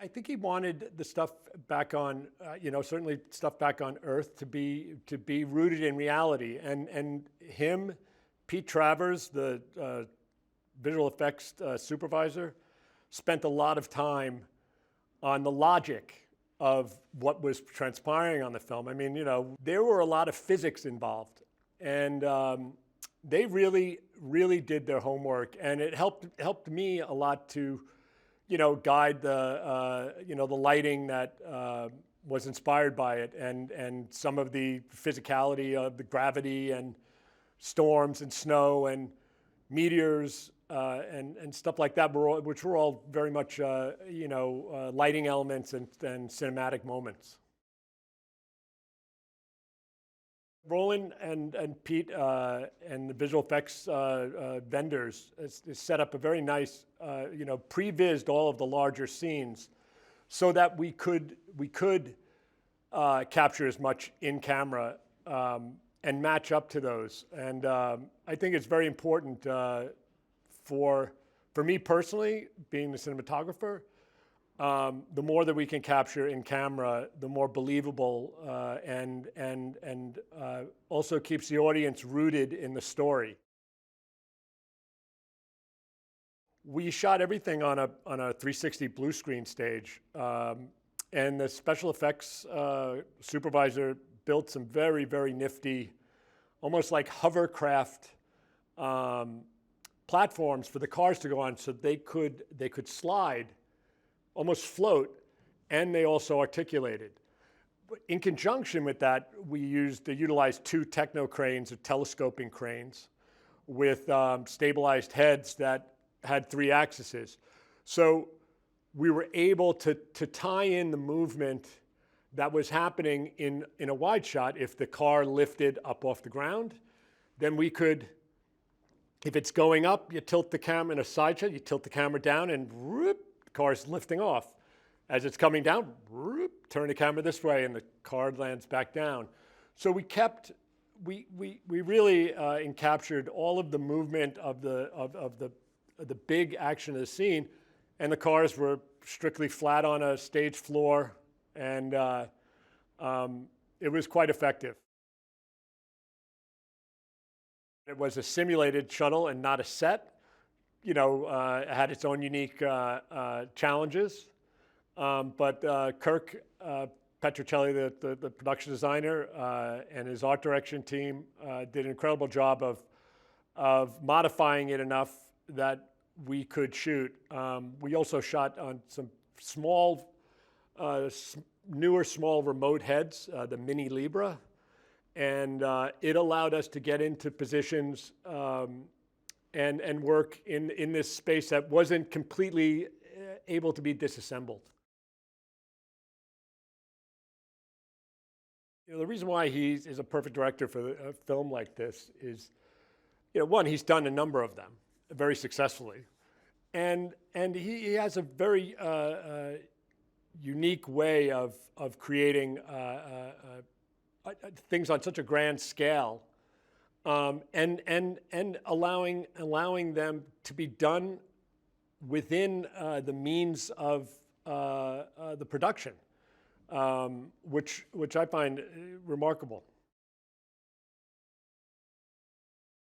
I think he wanted the stuff back on, certainly stuff back on Earth to be rooted in reality. And him, Pete Travers, the visual effects supervisor, spent a lot of time on the logic of what was transpiring on the film. I mean, there were a lot of physics involved, and they really, really did their homework, and it helped me a lot to, guide the lighting that was inspired by it, and some of the physicality of the gravity and storms and snow and meteors and stuff like that, which were all very much lighting elements and cinematic moments. Roland and Pete and the visual effects vendors set up a very nice, pre-vised all of the larger scenes, so that we could capture as much in camera and match up to those. And I think it's very important for me personally, being the cinematographer. The more that we can capture in camera, the more believable and also keeps the audience rooted in the story. We shot everything on a 360 blue screen stage, and the special effects supervisor built some very, very nifty, almost like hovercraft platforms for the cars to go on, so they could slide, almost float, and they also articulated. But in conjunction with that, we utilized two techno cranes, or telescoping cranes, with stabilized heads that had 3 axes. So we were able to tie in the movement that was happening in a wide shot. If the car lifted up off the ground, then we could, if it's going up, you tilt the camera in a side shot, you tilt the camera down, and whoop, the car's lifting off. As it's coming down, whoop, turn the camera this way, and the car lands back down. So we really encaptured all of the movement of the big action of the scene, and the cars were strictly flat on a stage floor, and it was quite effective. It was a simulated shuttle and not a set. It had its own unique challenges. But Kirk Petrocelli, the production designer, and his art direction team did an incredible job of modifying it enough that we could shoot. We also shot on some small, newer small remote heads, the Mini Libra, and it allowed us to get into positions and work in this space that wasn't completely able to be disassembled. The reason why he is a perfect director for a film like this is, one, he's done a number of them very successfully, and he has a very unique way of creating things on such a grand scale, and allowing them to be done within the means of the production, which I find remarkable.